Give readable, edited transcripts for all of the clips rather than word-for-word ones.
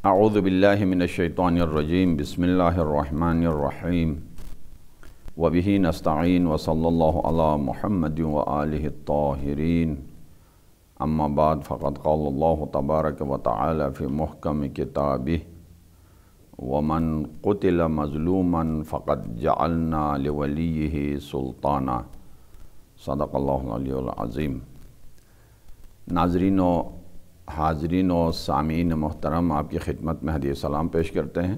اعوذ باللہ من الشیطان الرجیم بسم اللہ الرحمن الرحیم وبہ نستعین وصلی اللہ علی محمد وآلہ الطاہرین اما بعد فقد قال اللہ تبارک وتعالی فی محکم کتابہ ومن قتل مظلوما فقد جعلنا لولیہ سلطانا صدق اللہ العلی العظیم۔ ناظرین و حاضرین و سامعین محترم، آپ کی خدمت میں ہدیہ سلام پیش کرتے ہیں،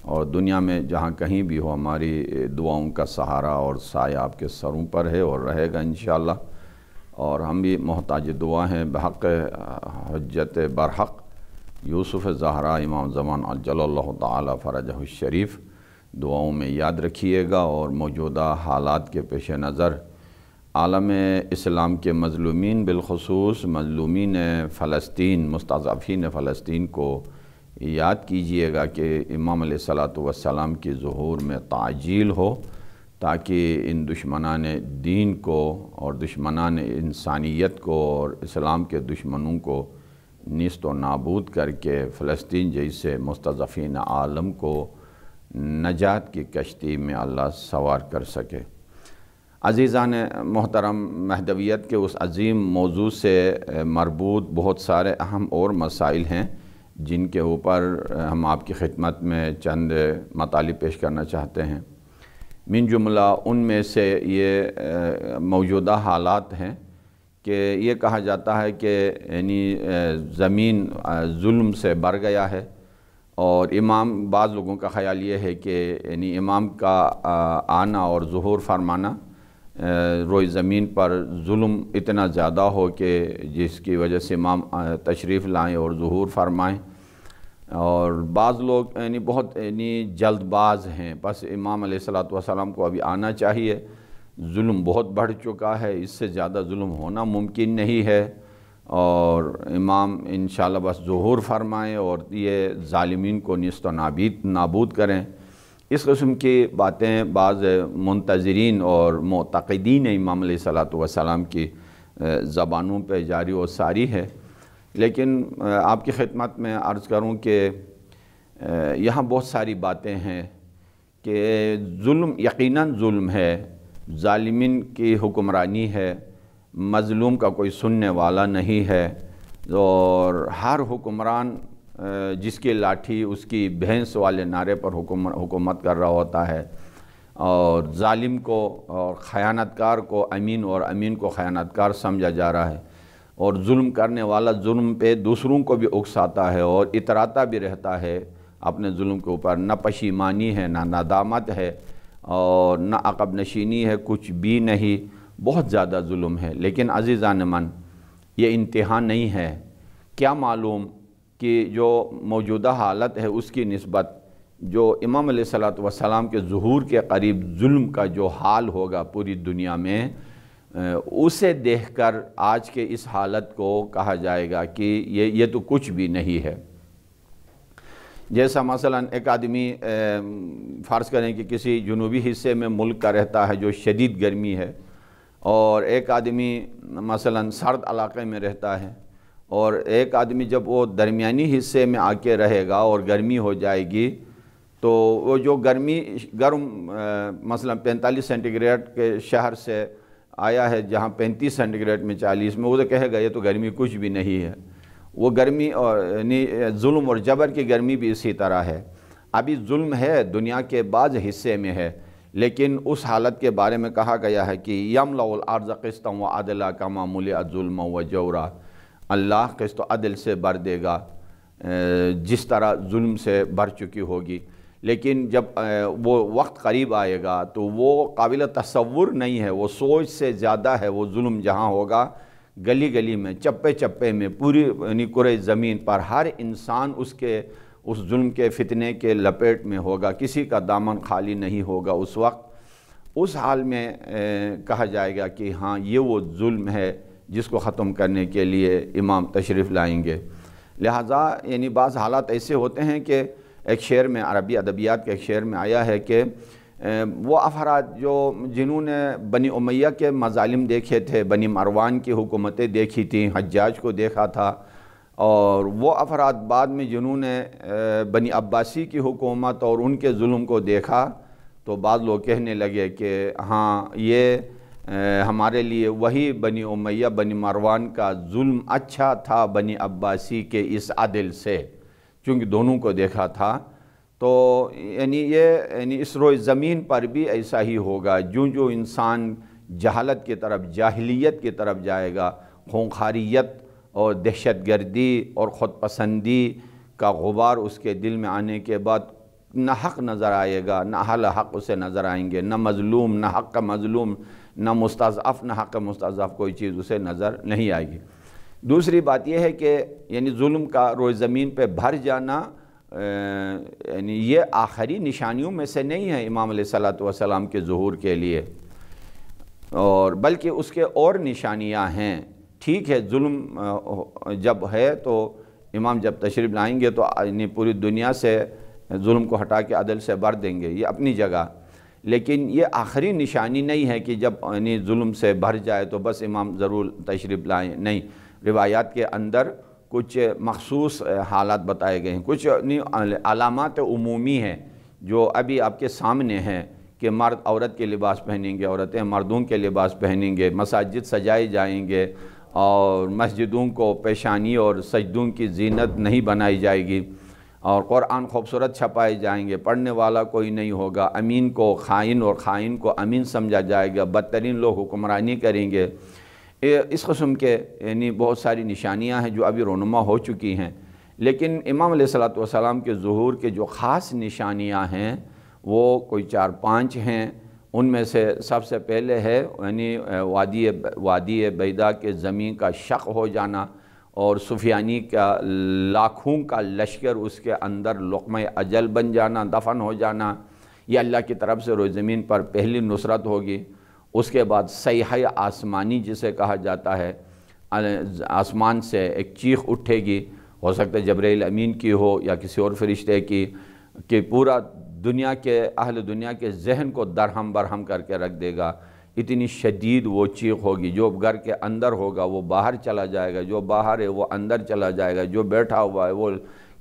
اور دنیا میں جہاں کہیں بھی ہو ہماری دعاؤں کا سہارا اور سایہ آپ کے سروں پر ہے اور رہے گا انشاءاللہ، اور ہم بھی محتاج دعا ہیں بحق حجت برحق یوسف زہرا امام زمان عجل اللہ تعالی فرجہ الشریف دعاؤں میں یاد رکھیے گا، اور موجودہ حالات کے پیش نظر عالم اسلام کے مظلومین بالخصوص مظلومین فلسطین مستضعفین فلسطین کو یاد کیجئے گا کہ امام علیہ السلام کی ظہور میں تعجیل ہو، تاکہ ان دشمنان دین کو اور دشمنان انسانیت کو اور اسلام کے دشمنوں کو نیست و نابود کر کے فلسطین جیسے مستضعفین عالم کو نجات کی کشتی میں اللہ سوار کر سکے۔ عزیزان محترم، مہدویت کے اس عظیم موضوع سے مربوط بہت سارے اہم اور مسائل ہیں جن کے اوپر ہم آپ کی خدمت میں چند مطالب پیش کرنا چاہتے ہیں۔ من جملہ ان میں سے یہ موجودہ حالات ہیں کہ یہ کہا جاتا ہے کہ یعنی زمین ظلم سے بھر گیا ہے، اور امام، بعض لوگوں کا خیال یہ ہے کہ یعنی امام کا آنا اور ظہور فرمانا روئے زمین پر ظلم اتنا زیادہ ہو کہ جس کی وجہ سے امام تشریف لائیں اور ظہور فرمائیں، اور بعض لوگ یعنی بہت جلد باز ہیں، بس امام علیہ السلام کو ابھی آنا چاہیے، ظلم بہت بڑھ چکا ہے، اس سے زیادہ ظلم ہونا ممکن نہیں ہے، اور امام انشاءاللہ بس ظہور فرمائیں اور یہ ظالمین کو نیست و نابود کریں۔ اس قسم کی باتیں بعض منتظرین اور معتقدین امام علیہ السلام کی زبانوں پہ جاری و ساری ہے، لیکن آپ کی خدمت میں عرض کروں کہ یہاں بہت ساری باتیں ہیں کہ ظلم یقیناً ظلم ہے، ظالمین کی حکمرانی ہے، مظلوم کا کوئی سننے والا نہیں ہے، اور ہر حکمران جس کی لاٹھی اس کی بھینس والے نعرے پر حکومت کر رہا ہوتا ہے، اور ظالم کو اور خیانتکار کو امین اور امین کو خیانتکار سمجھا جا رہا ہے، اور ظلم کرنے والا ظلم پہ دوسروں کو بھی اکساتا ہے اور اتراتا بھی رہتا ہے اپنے ظلم کے اوپر۔ نہ پشیمانی ہے، نہ ندامت ہے، اور نہ عقب نشینی ہے، کچھ بھی نہیں، بہت زیادہ ظلم ہے۔ لیکن عزیزان من، یہ انتہا نہیں ہے۔ کیا معلوم کہ جو موجودہ حالت ہے اس کی نسبت جو امام علیہ السلام کے ظہور کے قریب ظلم کا جو حال ہوگا پوری دنیا میں، اسے دیکھ کر آج کے اس حالت کو کہا جائے گا کہ یہ تو کچھ بھی نہیں ہے۔ جیسا مثلا ایک آدمی فرض کریں کہ کسی جنوبی حصے میں ملک کا رہتا ہے جو شدید گرمی ہے، اور ایک آدمی مثلا سرد علاقے میں رہتا ہے، اور ایک آدمی جب وہ درمیانی حصے میں آ کے رہے گا اور گرمی ہو جائے گی، تو وہ جو گرم مثلا 45 سینٹی گریڈ کے شہر سے آیا ہے جہاں 35 سینٹی گریڈ میں 40 میں، وہ تو کہے گا یہ تو گرمی کچھ بھی نہیں ہے۔ وہ گرمی اور یعنی ظلم اور جبر کی گرمی بھی اسی طرح ہے۔ ابھی ظلم ہے، دنیا کے بعض حصے میں ہے، لیکن اس حالت کے بارے میں کہا گیا ہے کہ یملأ الارض قسطا وعدلا کما ملئت ظلما وجورا، اللہ قسط و عدل سے بھر دے گا جس طرح ظلم سے بھر چکی ہوگی، لیکن جب وہ وقت قریب آئے گا تو وہ قابل تصور نہیں ہے، وہ سوچ سے زیادہ ہے۔ وہ ظلم جہاں ہوگا گلی گلی میں، چپے چپے میں، پوری یعنی کرۂ زمین پر ہر انسان اس ظلم کے فتنے کے لپیٹ میں ہوگا، کسی کا دامن خالی نہیں ہوگا اس وقت۔ اس حال میں کہا جائے گا کہ ہاں یہ وہ ظلم ہے جس کو ختم کرنے کے لیے امام تشریف لائیں گے۔ لہٰذا یعنی بعض حالات ایسے ہوتے ہیں کہ ایک شعر میں، عربی ادبیات کے ایک شعر میں آیا ہے کہ وہ افراد جنہوں نے بنی امیہ کے مظالم دیکھے تھے، بنی مروان کی حکومتیں دیکھی تھیں، حجاج کو دیکھا تھا، اور وہ افراد بعد میں جنہوں نے بنی عباسی کی حکومت اور ان کے ظلم کو دیکھا تو بعض لوگ کہنے لگے کہ ہاں یہ ہمارے لیے وہی بنی امیہ بنی مروان کا ظلم اچھا تھا بنی عباسی کے اس عدل سے، چونکہ دونوں کو دیکھا تھا۔ تو یعنی اس روئے زمین پر بھی ایسا ہی ہوگا، جو انسان جہالت کی طرف، جاہلیت کی طرف جائے گا، خونخواریت اور دہشت گردی اور خود پسندی کا غبار اس کے دل میں آنے کے بعد نہ حق نظر آئے گا، نہ اہل حق اسے نظر آئیں گے، نہ مظلوم، نہ حق کا مظلوم، نہ مستضعف، نہ حق مستضعف، کوئی چیز اسے نظر نہیں آئے گی۔ دوسری بات یہ ہے کہ یعنی ظلم کا روئے زمین پہ بھر جانا یعنی یہ آخری نشانیوں میں سے نہیں ہے امام علیہ السلام کے ظہور کے لیے، اور بلکہ اس کے اور نشانیاں ہیں۔ ٹھیک ہے، ظلم جب ہے تو امام جب تشریف لائیں گے تو پوری دنیا سے ظلم کو ہٹا کے عدل سے بھر دیں گے، یہ اپنی جگہ، لیکن یہ آخری نشانی نہیں ہے کہ جب ظلم سے بھر جائے تو بس امام ضرور تشریف لائیں، نہیں۔ روایات کے اندر کچھ مخصوص حالات بتائے گئے ہیں، کچھ علامات عمومی ہیں جو ابھی آپ کے سامنے ہیں کہ مرد عورت کے لباس پہنیں گے، عورتیں مردوں کے لباس پہنیں گے، مساجد سجائے جائیں گے، اور مسجدوں کو پیشانی اور سجدوں کی زینت نہیں بنائی جائے گی، اور قرآن خوبصورت چھپائے جائیں گے، پڑھنے والا کوئی نہیں ہوگا، امین کو خائن اور خائن کو امین سمجھا جائے گا، بدترین لوگ حکمرانی کریں گے۔ اس قسم کے یعنی بہت ساری نشانیاں ہیں جو ابھی رونما ہو چکی ہیں، لیکن امام علیہ السلام کے ظہور کے جو خاص نشانیاں ہیں وہ کوئی 4-5 ہیں۔ ان میں سے سب سے پہلے ہے یعنی وادی بیضا کے زمین کا شق ہو جانا، اور سفیانی کا لاکھوں کا لشکر اس کے اندر لقمہ اجل بن جانا، دفن ہو جانا، یہ اللہ کی طرف سے روئے زمین پر پہلی نصرت ہوگی۔ اس کے بعد صیحہ آسمانی جسے کہا جاتا ہے، آسمان سے ایک چیخ اٹھے گی، ہو سکتا ہے جبرائیل امین کی ہو یا کسی اور فرشتے کی، کہ پورا دنیا کے اہل دنیا کے ذہن کو درہم برہم کر کے رکھ دے گا۔ اتنی شدید وہ چیخ ہوگی، جو گھر کے اندر ہوگا وہ باہر چلا جائے گا، جو باہر ہے وہ اندر چلا جائے گا، جو بیٹھا ہوا ہے وہ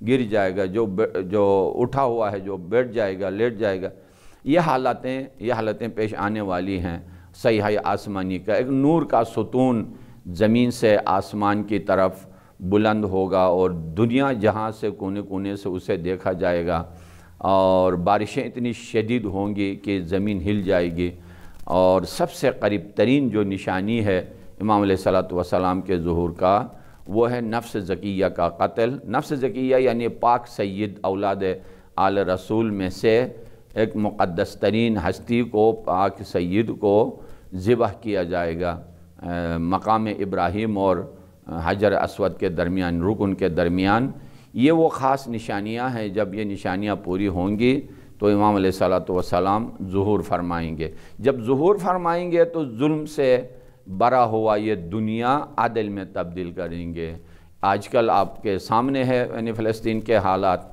گر جائے گا، جو اٹھا ہوا ہے جو بیٹھ جائے گا، لیٹ جائے گا۔ یہ حالتیں پیش آنے والی ہیں۔ صیحہ آسمانی کا ایک نور کا ستون زمین سے آسمان کی طرف بلند ہوگا، اور دنیا جہاں سے کونے کونے سے اسے دیکھا جائے گا، اور بارشیں اتنی شدید ہوں گی کہ زمین ہل جائے گی۔ اور سب سے قریب ترین جو نشانی ہے امام علیہ السلام کے ظہور کا، وہ ہے نفس زکیہ کا قتل۔ نفس زکیہ یعنی پاک سید اولاد آل رسول میں سے ایک مقدس ترین ہستی کو، پاک سید کو ذبح کیا جائے گا مقام ابراہیم اور حجر اسود کے درمیان، رکن کے درمیان۔ یہ وہ خاص نشانیاں ہیں، جب یہ نشانیاں پوری ہوں گی تو امام علیہ السلام ظہور فرمائیں گے۔ جب ظہور فرمائیں گے تو ظلم سے برا ہوا یہ دنیا عدل میں تبدیل کریں گے۔ آج کل آپ کے سامنے ہے یعنی فلسطین کے حالات،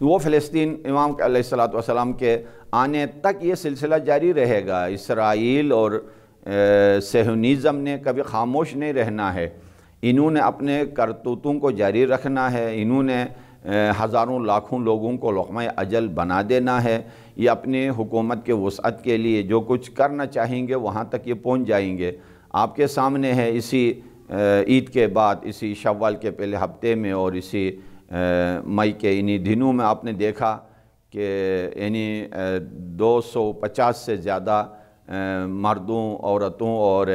وہ فلسطین امام علیہ السلام کے آنے تک یہ سلسلہ جاری رہے گا۔ اسرائیل اور صہیونیزم نے کبھی خاموش نہیں رہنا ہے، انہوں نے اپنے کرتوتوں کو جاری رکھنا ہے، انہوں نے ہزاروں لاکھوں لوگوں کو لقمہ اجل بنا دینا ہے۔ یہ اپنی حکومت کے وسعت کے لیے جو کچھ کرنا چاہیں گے وہاں تک یہ پہنچ جائیں گے۔ آپ کے سامنے ہے اسی عید کے بعد، اسی شوال کے پہلے ہفتے میں اور اسی مئی کے انہی دنوں میں آپ نے دیکھا کہ یعنی 250 سے زیادہ مردوں، عورتوں اور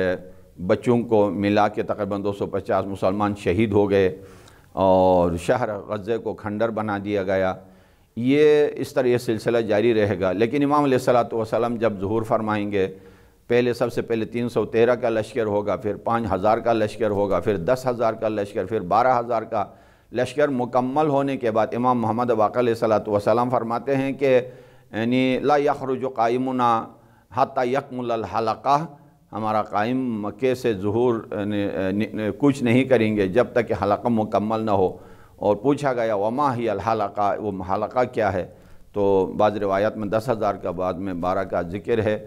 بچوں کو ملا کے تقریباً 250 مسلمان شہید ہو گئے، اور شہر غزہ کو کھنڈر بنا دیا گیا۔ یہ اس طرح یہ سلسلہ جاری رہے گا، لیکن امام علیہ السلام جب ظہور فرمائیں گے، سب سے پہلے 313 کا لشکر ہوگا، پھر 5000 کا لشکر ہوگا، پھر 10,000 کا لشکر، پھر 12,000 کا لشکر مکمل ہونے کے بعد امام محمد باقر علیہ السلام فرماتے ہیں کہ یعنی لا یخرج قائمنا حتی یکمل الحلقہ، ہمارا قائم مکے سے ظہور کچھ نہیں کریں گے جب تک کہ حلقہ مکمل نہ ہو۔ اور پوچھا گیا وما ہی الحلقہ، وہ حلقہ کیا ہے؟ تو بعض روایات میں 10,000 کا، بعد میں 12 کا ذکر ہے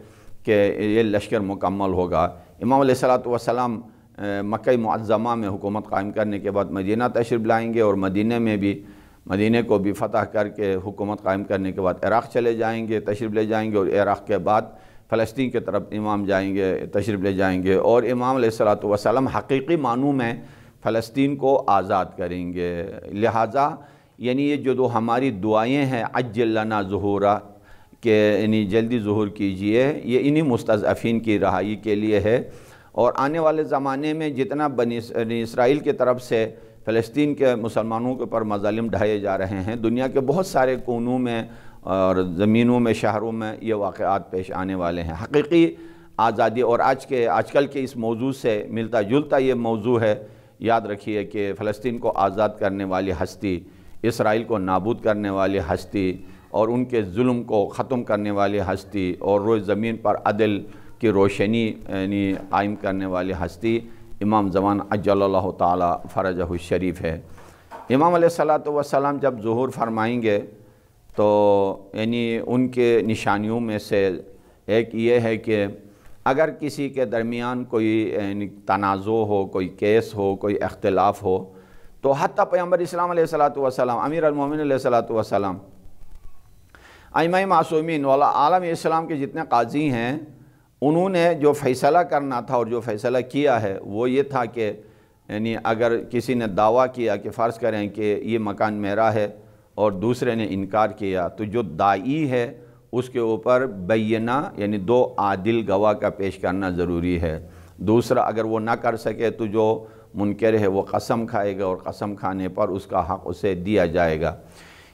کہ یہ لشکر مکمل ہوگا۔ امام علیہ السلام مکہ معظمہ میں حکومت قائم کرنے کے بعد مدینہ تشریف لائیں گے، اور مدینہ کو بھی فتح کر کے حکومت قائم کرنے کے بعد عراق چلے جائیں گے، تشریف لے جائیں گے، اور عراق کے بعد فلسطین کی طرف امام جائیں گے، تشریف لے جائیں گے، اور امام علیہ السلام حقیقی معنوں میں فلسطین کو آزاد کریں گے۔ لہٰذا یعنی یہ جو ہماری دعائیں ہیں عجل لنا ظہورا، کہ یعنی جلدی ظہور کیجئے، یہ انہی مستضعفین کی رہائی کے لیے ہے۔ اور آنے والے زمانے میں جتنا بنی اسرائیل کی طرف سے فلسطین کے مسلمانوں کے اوپر مظالم ڈھائے جا رہے ہیں، دنیا کے بہت سارے کونوں میں اور زمینوں میں، شہروں میں یہ واقعات پیش آنے والے ہیں۔ حقیقی آزادی، اور آج کل کے اس موضوع سے ملتا جلتا یہ موضوع ہے۔ یاد رکھیے کہ فلسطین کو آزاد کرنے والی ہستی، اسرائیل کو نابود کرنے والی ہستی، اور ان کے ظلم کو ختم کرنے والی ہستی، اور روئے زمین پر عدل کی روشنی یعنی قائم کرنے والی ہستی امام زمان عجل اللہ تعالی فرجہ الشریف ہے۔ امام علیہ السلام جب ظہور فرمائیں گے تو یعنی ان کے نشانیوں میں سے ایک یہ ہے کہ اگر کسی کے درمیان کوئی یعنی تنازع ہو، کوئی کیس ہو، کوئی اختلاف ہو، تو حتیٰ پیغمبر اسلام علیہ السلام، امیر المومنین علیہ السلام، ائمہ معصومین والا عالم اسلام کے جتنے قاضی ہیں، انہوں نے جو فیصلہ کرنا تھا اور جو فیصلہ کیا ہے وہ یہ تھا کہ یعنی اگر کسی نے دعویٰ کیا کہ فرض کریں کہ یہ مکان میرا ہے اور دوسرے نے انکار کیا، تو جو داعی ہے اس کے اوپر بینہ یعنی 2 عادل گواہ کا پیش کرنا ضروری ہے۔ دوسرا اگر وہ نہ کر سکے تو جو منکر ہے وہ قسم کھائے گا، اور قسم کھانے پر اس کا حق اسے دیا جائے گا۔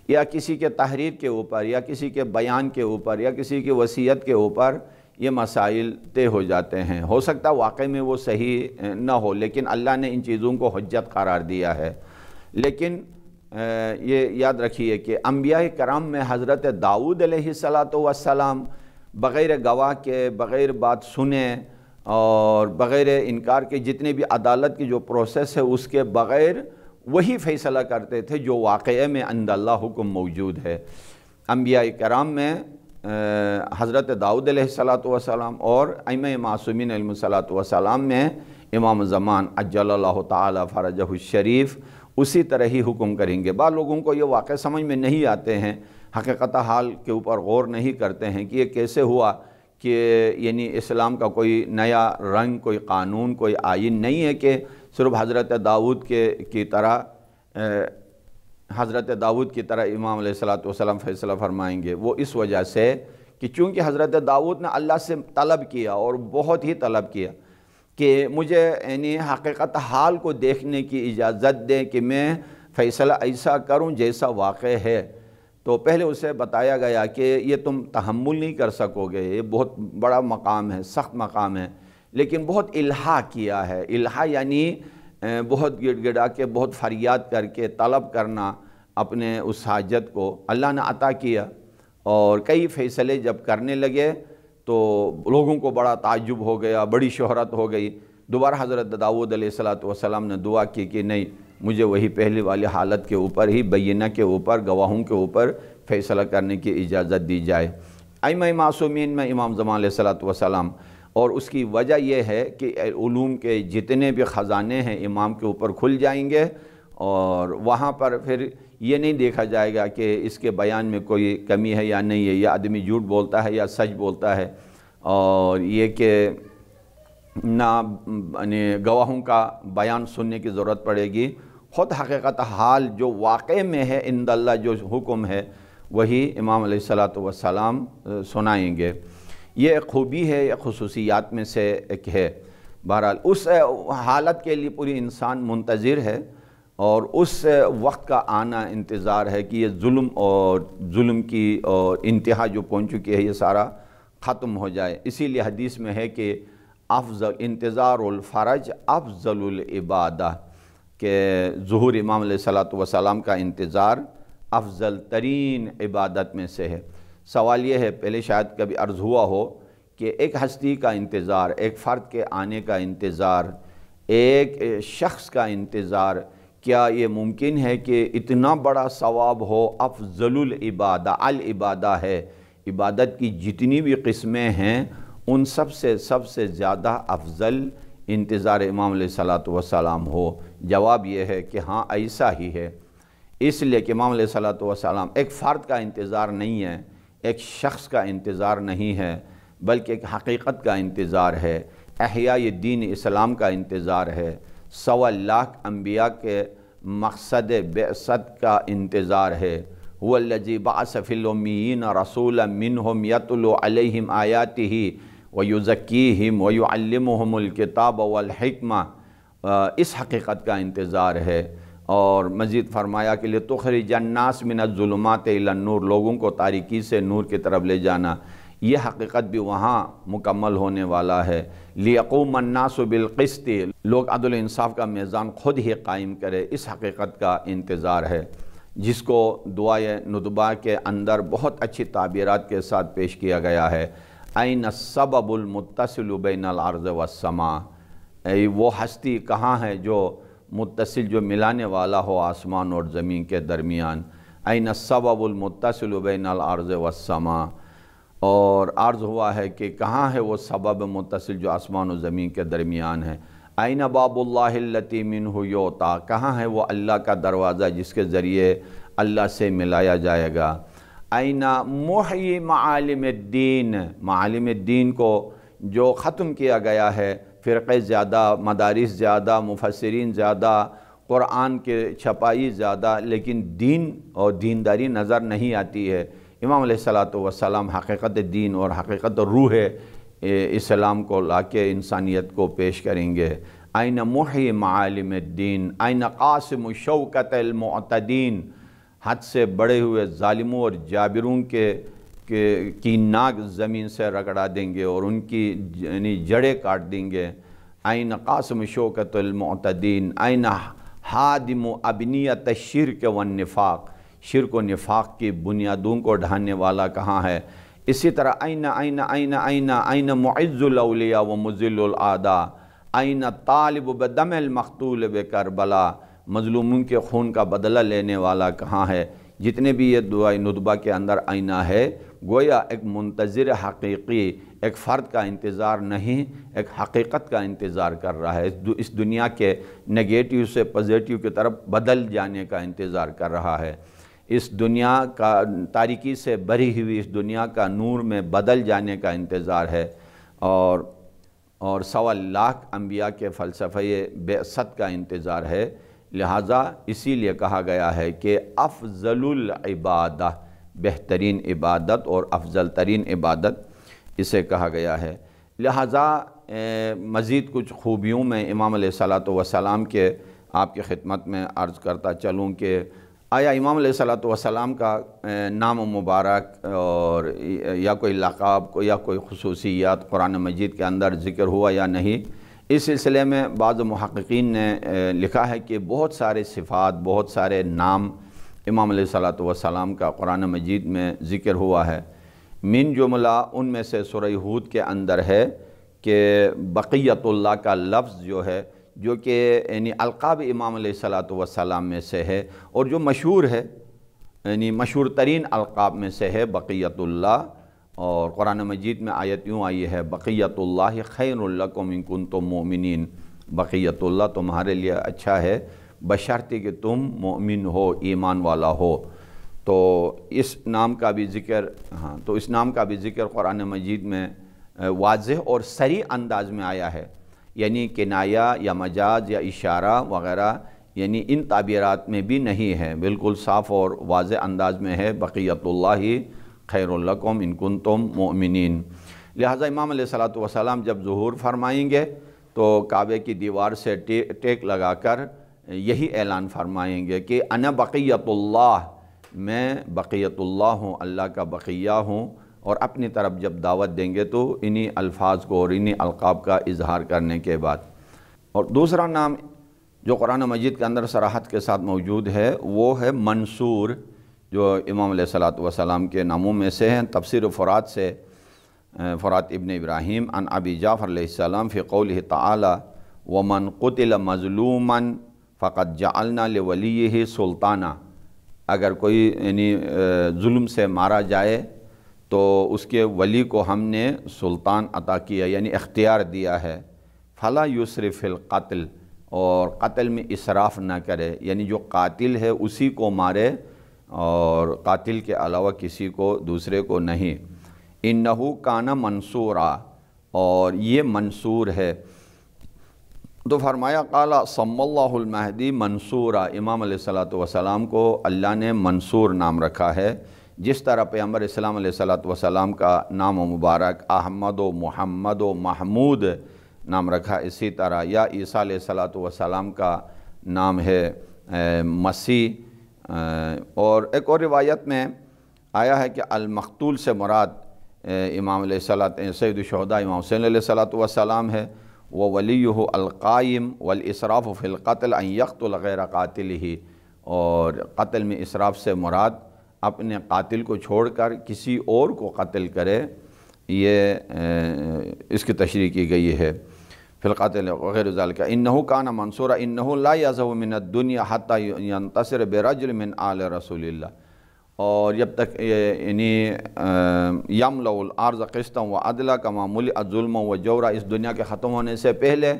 یا کسی کے تحریر کے اوپر، یا کسی کے بیان کے اوپر، یا کسی کی وصیت کے اوپر یہ مسائل طے ہو جاتے ہیں۔ ہو سکتا ہے واقعی میں وہ صحیح نہ ہو، لیکن اللہ نے ان چیزوں کو حجت قرار دیا ہے۔ لیکن یہ یاد رکھیے کہ انبیاء کرام میں حضرت داؤد علیہ السلام بغیر گواہ کے، بغیر بات سنے اور بغیر انکار کے، جتنے بھی عدالت کی جو پروسیس ہے اس کے بغیر وہی فیصلہ کرتے تھے جو واقعے میں عند اللہ حکم موجود ہے۔ انبیاء کرام میں حضرت داؤد علیہ السلام اور ائمہ معصومین علیہ السلام میں امام زمان عجل اللہ تعالی فرجہ الشریف اسی طرح ہی حکم کریں گے۔ بعض لوگوں کو یہ واقع سمجھ میں نہیں آتے ہیں، حقیقت حال کے اوپر غور نہیں کرتے ہیں کہ یہ کیسے ہوا کہ یعنی اسلام کا کوئی نیا رنگ، کوئی قانون، کوئی آئین نہیں ہے کہ صرف حضرت داؤد کی طرح امام علیہ السلام فیصلہ فرمائیں گے۔ وہ اس وجہ سے کہ چونکہ حضرت داؤد نے اللہ سے طلب کیا، اور بہت ہی طلب کیا کہ مجھے یعنی حقیقت حال کو دیکھنے کی اجازت دیں کہ میں فیصلہ ایسا کروں جیسا واقع ہے۔ تو پہلے اسے بتایا گیا کہ یہ تم تحمل نہیں کر سکو گے، یہ بہت بڑا مقام ہے، سخت مقام ہے، لیکن بہت الہا کیا ہے۔ الہا یعنی بہت گڑ گڑا کے، بہت فریاد کر کے طلب کرنا اپنے اس حاجت کو، اللہ نے عطا کیا۔ اور کئی فیصلے جب کرنے لگے تو لوگوں کو بڑا تعجب ہو گیا، بڑی شہرت ہو گئی۔ دوبارہ حضرت داؤد علیہ السلام نے دعا کی کہ نہیں، مجھے وہی پہلی والی حالت کے اوپر ہی، بینہ کے اوپر، گواہوں کے اوپر فیصلہ کرنے کی اجازت دی جائے۔ ائمہ معصومین میں امام زمان علیہ السلام، اور اس کی وجہ یہ ہے کہ علوم کے جتنے بھی خزانے ہیں امام کے اوپر کھل جائیں گے، اور وہاں پر پھر یہ نہیں دیکھا جائے گا کہ اس کے بیان میں کوئی کمی ہے یا نہیں ہے، یا آدمی جھوٹ بولتا ہے یا سچ بولتا ہے، اور یہ کہ نہ گواہوں کا بیان سننے کی ضرورت پڑے گی۔ خود حقیقت حال جو واقع میں ہے عند اللہ، جو حکم ہے وہی امام علیہ السلام سنائیں گے۔ یہ ایک خوبی ہے، یہ خصوصیات میں سے ایک ہے۔ بہرحال اس حالت کے لیے پوری انسان منتظر ہے، اور اس وقت کا آنا انتظار ہے کہ یہ ظلم کی اور انتہا جو پہنچ چکی ہے یہ سارا ختم ہو جائے۔ اسی لیے حدیث میں ہے کہ افضل انتظار الفرج افضل العبادہ، کہ ظہور امام علیہ السلام کا انتظار افضل ترین عبادت میں سے ہے۔ سوال یہ ہے، پہلے شاید کبھی عرض ہوا ہو کہ ایک ہستی کا انتظار، ایک فرد کے آنے کا انتظار، ایک شخص کا انتظار، کیا یہ ممکن ہے کہ اتنا بڑا ثواب ہو؟ افضل العبادہ، العبادہ ہے، عبادت کی جتنی بھی قسمیں ہیں ان سب سے زیادہ افضل انتظار امام علیہ الصلوۃ والسلام ہو؟ جواب یہ ہے کہ ہاں ایسا ہی ہے، اس لیے کہ امام علیہ الصلوۃ والسلام ایک فرد کا انتظار نہیں ہے، ایک شخص کا انتظار نہیں ہے، بلکہ ایک حقیقت کا انتظار ہے، احیاء دین اسلام کا انتظار ہے، 125 انبیاء کے مقصد بعثت کا انتظار ہے۔ هو الذی بعث فی الامیین رسولا منہم یتلو علیہم آیاتہ ویزکیہم ویعلمہم الکتاب والحکمہ، اس حقیقت کا انتظار ہے۔ اور مزید فرمایا کہ لِتُخْرِجَ النَّاسَ مِنَ الظُّلُمَاتِ إِلَى النُّورِ، لوگوں کو تاریکی سے نور کی طرف لے جانا، یہ حقیقت بھی وہاں مکمل ہونے والا ہے۔ لِيَقُومَ النَّاسُ بِالْقِسْطِ، لوگ عدل و انصاف کا میزان خود ہی قائم کرے، اس حقیقت کا انتظار ہے، جس کو دعائے ندبہ کے اندر بہت اچھی تعبیرات کے ساتھ پیش کیا گیا ہے۔ أَيْنَ السَّبَبُ الْمُتَّصِلُ بَيْنَ الْأَرْضِ وَالسَّمَاءِ، وہ ہستی کہاں ہے جو متصل، جو ملانے والا ہو آسمان اور زمین کے درمیان۔ أَيْنَ السَّبَبُ الْمُتَّصِلُ بَيْنَ الْأَرْضِ وَالسَّمَاءِ، اور عرض ہوا ہے کہ کہاں ہے وہ سبب متصل جو آسمان و زمین کے درمیان ہے۔ أَيْنَ بَابُ اللَّهِ الَّتِي مِنْهُ يُعْطَى، کہاں ہے وہ اللہ کا دروازہ جس کے ذریعے اللہ سے ملایا جائے گا۔ أَيْنَ مُحْيِي مَعَالِمِ الدِّينِ، معالم الدین کو جو ختم کیا گیا ہے، فرقے زیادہ، مدارس زیادہ، مفسرین زیادہ، قرآن کے چھپائی زیادہ، لیکن دین اور دینداری نظر نہیں آتی ہے۔ امام علیہ السلام حقیقت دین اور حقیقت روح اسلام کو لا کے انسانیت کو پیش کریں گے۔ أَيْنَ مُحْيِي مَعَالِمِ الدِّينِ أَيْنَ قَاسِمُ شَوْكَةَ الْمُعْتَدِينَ، حد سے بڑے ہوئے ظالموں اور جابروں کی ناک زمین سے رگڑا دیں گے اور ان کی جڑیں کاٹ دیں گے۔ أَيْنَ قَاسِمُ شَوْكَةَ الْمُعْتَدِينَ أَيْنَ حَادِمُ أَبْنِيَّةَ الشِّرْكِ وَالنِّفَاقِ، شرک و نفاق کی بنیادوں کو ڈھانے والا کہاں ہے؟ اسی طرح أَيْنَ مُعِزُّ الْأَوْلِيَاءِ وَمُذِلُّ الْأَعْدَاءِ أَيْنَ طَالِبُ بِدَمِ الْمَقْتُولِ بِكَرْبَلَا، مظلوموں کے خون کا بدلہ لینے والا کہاں ہے؟ جتنے بھی یہ دعائے ندبہ کے اندر آئینہ ہے، گویا ایک منتظر حقیقی ایک فرد کا انتظار نہیں، ایک حقیقت کا انتظار کر رہا ہے، اس دنیا کے نگیٹیو سے پازیٹیو کی طرف بدل جانے کا انتظار کر رہا ہے، اس دنیا کا تاریکی سے بھری ہوئی اس دنیا کا نور میں بدل جانے کا انتظار ہے، اور 125 انبیاء کے فلسفہ بعثت کا انتظار ہے۔ لہٰذا اسی لیے کہا گیا ہے کہ افضل العبادہ، بہترین عبادت اور افضل ترین عبادت اسے کہا گیا ہے۔ لہٰذا مزید کچھ خوبیوں میں امام علیہ السلام کے آپ کی خدمت میں عرض کرتا چلوں کہ آیا امام علیہ السلام کا نام مبارک اور یا کوئی لقب یا کوئی خصوصیات قرآن مجید کے اندر ذکر ہوا یا نہیں؟ اس سلسلے میں بعض محققین نے لکھا ہے کہ بہت سارے صفات، بہت سارے نام امام علیہ السلام کا قرآن مجید میں ذکر ہوا ہے۔ من جملہ ان میں سے سورہ ہود کے اندر ہے کہ بقیت اللہ کا لفظ جو ہے، جو کہ یعنی القاب امام علیہ السلام میں سے ہے اور جو مشہور ہے، یعنی مشہور ترین القاب میں سے ہے بقیت اللہ، اور قرآن مجید میں آیت یوں آئی ہے بقیت اللہ خیر لکم ان کنتم مؤمنین، بقیت اللہ تمہارے لیے اچھا ہے بشرطِ کہ تم مؤمن ہو، ایمان والا ہو۔ تو اس نام کا بھی ذکر قرآن مجید میں واضح اور صریح انداز میں آیا ہے، یعنی کنایہ یا مجاز یا اشارہ وغیرہ یعنی ان تعبیرات میں بھی نہیں ہے، بالکل صاف اور واضح انداز میں ہے بقیت اللہ خیر لکم ان کنتم مؤمنین۔ لہٰذا امام علیہ السلام جب ظہور فرمائیں گے تو کعبے کی دیوار سے ٹیک لگا کر یہی اعلان فرمائیں گے کہ انا بقیت اللہ، میں بقیت اللہ ہوں، اللہ کا بقیہ ہوں، اور اپنی طرف جب دعوت دیں گے تو انہی الفاظ کو اور انہی القاب کا اظہار کرنے کے بعد۔ اور دوسرا نام جو قرآن مجید کے اندر صراحت کے ساتھ موجود ہے وہ ہے منصور، جو امام علیہ السلام کے ناموں میں سے ہیں۔ تفسیر فرات سے فرات ابن ابراہیم عن ابی جعفر علیہ السلام فی قولہ تعالی ومن قتل مظلوما فقد جعلنا لولیہ سلطانا، اگر کوئی یعنی ظلم سے مارا جائے تو اس کے ولی کو ہم نے سلطان عطا کیا، یعنی اختیار دیا ہے۔ فلا یسرف فی القتل، اور قتل میں اسراف نہ کرے، یعنی جو قاتل ہے اسی کو مارے اور قاتل کے علاوہ کسی کو دوسرے کو نہیں۔ انہو کان منصورا، اور یہ منصور ہے۔ تو فرمایا قال سم اللہ المہدی منصورا، امام علیہ السلام کو اللہ نے منصور نام رکھا ہے، جس طرح پیغمبر اسلام علیہ السلام کا نام و مبارک احمد و محمد و محمود نام رکھا، اسی طرح یا عیسیٰ علیہ السلام کا نام ہے مسیح۔ اور ایک اور روایت میں آیا ہے کہ المقتول سے مراد امام علیہ سید الشہداء امام حسین علیہ السلام ہے، وَوَلِيُّهُ الْقَائِمُ وَالْإِسْرَافُ فِي الْقَتْلِ أَنْ يَقْتُلَ غَيْرَ قَاتِلِهِ، اور قتل میں اسراف سے مراد اپنے قاتل کو چھوڑ کر کسی اور کو قتل کرے، یہ اس کی تشریح کی گئی ہے فی القتل وغیر ذالک۔ انہو کان منصورا انہو لا یذهب من الدنیا حتی ینتصر برجل من آل رسول اللہ، اور جب تک یعنی یملأ الارض قسطا وعدلا کما ملئت ظلما وجورا، اس دنیا کے ختم ہونے سے پہلے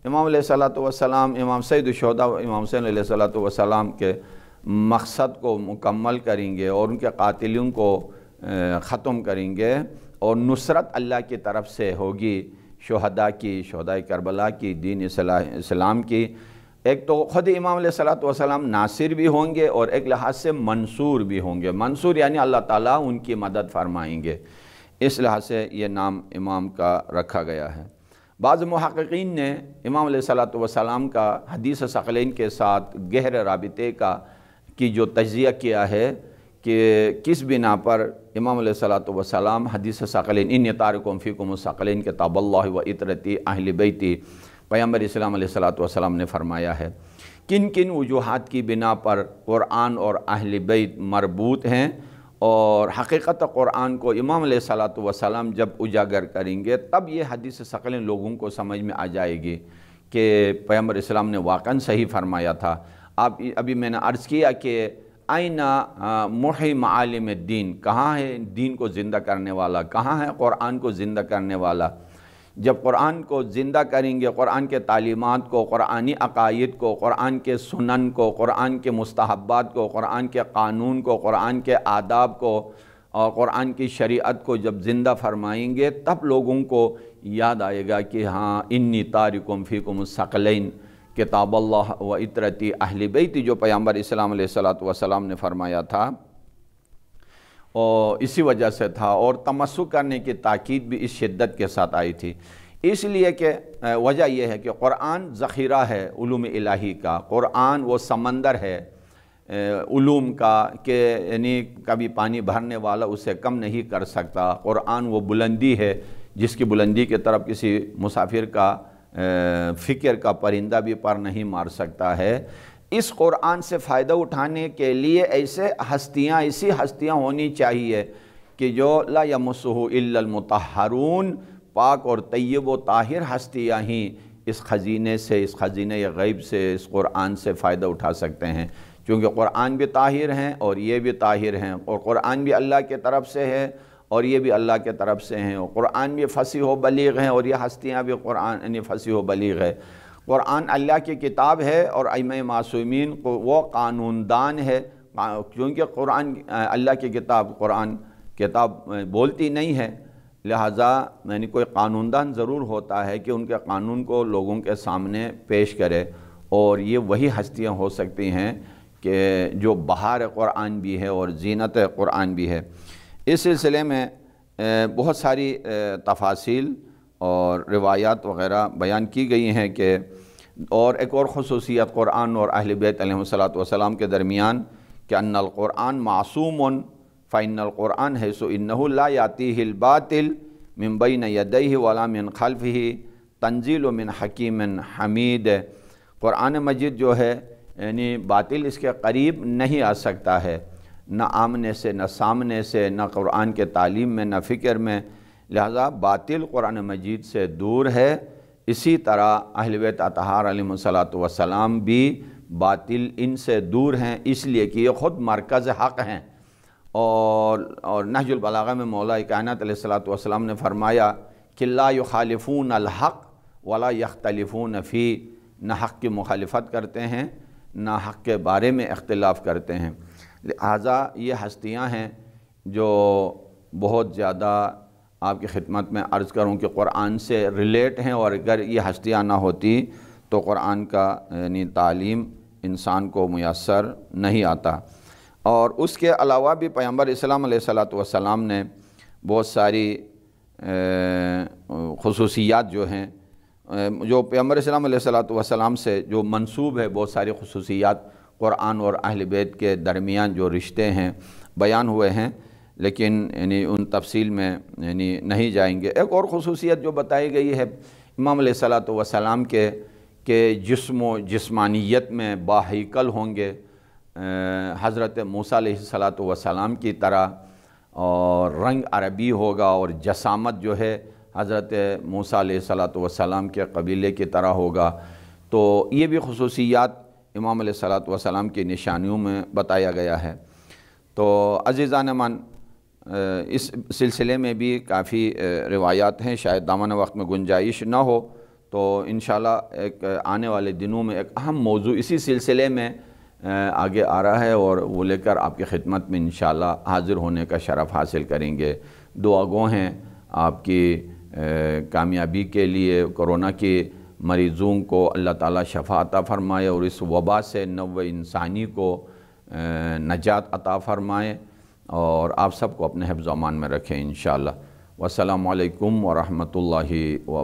امام علیہ السلام، امام سید الشہداء امام حسین علیہ السلام کے مقصد کو مکمل کریں گے اور ان کے قاتلوں کو ختم کریں گے، اور نصرت اللہ کی طرف سے ہوگی شہداء کی، شہداء کربلا کی، دین اسلام کی۔ ایک تو خود امام علیہ السلام ناصر بھی ہوں گے اور ایک لحاظ سے منصور بھی ہوں گے، منصور یعنی اللہ تعالیٰ ان کی مدد فرمائیں گے، اس لحاظ سے یہ نام امام کا رکھا گیا ہے۔ بعض محققین نے امام علیہ السلام کا حدیث ثقلین کے ساتھ گہرے رابطے کی جو تجزیہ کیا ہے کہ کس بنا پر امام علیہ السلام حدیث ثقلین انی تارکم فیکم الثقلین کتاب اللہ و اطرتی اہل بیتی، پیغمبر اسلام علیہ السلام نے فرمایا ہے، کن کن وجوہات کی بنا پر قرآن اور اہل بیت مربوط ہیں، اور حقیقت قرآن کو امام علیہ السلام جب اجاگر کریں گے تب یہ حدیث ثقلین لوگوں کو سمجھ میں آ جائے گی کہ پیغمبر اسلام نے واقعاً صحیح فرمایا تھا۔ ابھی میں نے عرض کیا کہ آئینہ محی معالم الدین، کہاں ہے دین کو زندہ کرنے والا، کہاں ہے قرآن کو زندہ کرنے والا؟ جب قرآن کو زندہ کریں گے، قرآن کے تعلیمات کو، قرآنی عقائد کو، قرآن کے سنن کو، قرآن کے مستحبات کو، قرآن کے قانون کو، قرآن کے آداب کو اور قرآن کی شریعت کو جب زندہ فرمائیں گے تب لوگوں کو یاد آئے گا کہ ہاں انی تارکم فیکم الثقلین کتاب اللہ و اطرتی اہل بیت، جو پیغمبر اسلام علیہ السلام نے فرمایا تھا، اور اسی وجہ سے تھا، اور تمسک کرنے کی تاکید بھی اس شدت کے ساتھ آئی تھی، اس لیے کہ وجہ یہ ہے کہ قرآن ذخیرہ ہے علوم الہی کا، قرآن وہ سمندر ہے علوم کا کہ یعنی کبھی پانی بھرنے والا اسے کم نہیں کر سکتا، قرآن وہ بلندی ہے جس کی بلندی کی طرف کسی مسافر کا فکر کا پرندہ بھی پر نہیں مار سکتا ہے۔ اس قرآن سے فائدہ اٹھانے کے لیے ایسی ہستیاں ہونی چاہیے کہ جو لا یمسہ الا المطہرون، پاک اور طیب و طاہر ہستیاں ہی اس خزینے غیب سے، اس قرآن سے فائدہ اٹھا سکتے ہیں، کیونکہ قرآن بھی طاہر ہیں اور یہ بھی طاہر ہیں، اور قرآن بھی اللہ کے طرف سے ہے اور یہ بھی اللہ کے طرف سے ہیں، اور قرآن بھی فصیح و بلیغ ہیں اور یہ ہستیاں بھی قرآن فصیح و بلیغ ہے۔ قرآن اللہ کی کتاب ہے اور ائمہ معصومین کو وہ قانون دان ہے، کیونکہ قرآن اللہ کی قرآن کتاب بولتی نہیں ہے، لہٰذا یعنی کوئی قانون دان ضرور ہوتا ہے کہ ان کے قانون کو لوگوں کے سامنے پیش کرے، اور یہ وہی ہستیاں ہو سکتی ہیں کہ جو بہار قرآن بھی ہے اور زینت قرآن بھی ہے۔ اس سلسلے میں بہت ساری تفاصیل اور روایات وغیرہ بیان کی گئی ہیں کہ اور ایک اور خصوصیت قرآن اور اہل بیت علیہ السلام کے درمیان کہ ان القرآن معصوم فإن القرآن حیث انہ لا یاتیہ الباطل من بین یدیہ ولا من خلفہ تنزیل من حکیم حمید، قرآن مجید جو ہے یعنی باطل اس کے قریب نہیں آ سکتا ہے، نہ آمنے سے، نہ سامنے سے، نہ قرآن کے تعلیم میں، نہ فکر میں، لہذا باطل قرآن مجید سے دور ہے۔ اسی طرح اہل بیت اطہار علیہ السلام بھی باطل ان سے دور ہیں، اس لیے کہ یہ خود مرکز حق ہیں، اور نہج البلاغہ میں مولا کائنات علیہ السلام نے فرمایا کہ لا یخالفون الحق ولا یختلفون فی، نہ حق کی مخالفت کرتے ہیں نہ حق کے بارے میں اختلاف کرتے ہیں۔ لہٰذا یہ ہستیاں ہیں جو بہت زیادہ آپ کی خدمت میں عرض کروں کہ قرآن سے ریلیٹ ہیں، اور اگر یہ ہستیاں نہ ہوتی تو قرآن کا یعنی تعلیم انسان کو میسر نہیں آتا۔ اور اس کے علاوہ بھی پیغمبر اسلام علیہ السلام نے بہت ساری خصوصیات جو ہیں، جو پیغمبر اسلام علیہ السلام سے جو منسوب ہے، بہت ساری خصوصیات قرآن اور اہل بیت کے درمیان جو رشتے ہیں بیان ہوئے ہیں، لیکن یعنی ان تفصیل میں یعنی نہیں جائیں گے۔ ایک اور خصوصیت جو بتائی گئی ہے امام علیہ السلام کے کہ جسم و جسمانیت میں باہیکل ہوں گے حضرت موسیٰ علیہ السلام کی طرح، اور رنگ عربی ہوگا، اور جسامت جو ہے حضرت موسیٰ علیہ السلام کے قبیلے کی طرح ہوگا۔ تو یہ بھی خصوصیات امام علیہ السلام کی نشانیوں میں بتایا گیا ہے۔ تو عزیزان من، اس سلسلے میں بھی کافی روایات ہیں، شاید دامن وقت میں گنجائش نہ ہو تو انشاءاللہ ایک آنے والے دنوں میں ایک اہم موضوع اسی سلسلے میں آگے آ رہا ہے، اور وہ لے کر آپ کی خدمت میں انشاءاللہ حاضر ہونے کا شرف حاصل کریں گے۔ دعا گو ہیں آپ کی کامیابی کے لیے، کورونا کے مریضوں کو اللہ تعالیٰ شفا عطا فرمائے، اور اس وبا سے نوع انسانی کو نجات عطا فرمائے، اور آپ سب کو اپنے حفظ و امان میں رکھیں انشاءاللہ۔ والسلام علیکم ورحمۃ اللہ وبرکاتہ۔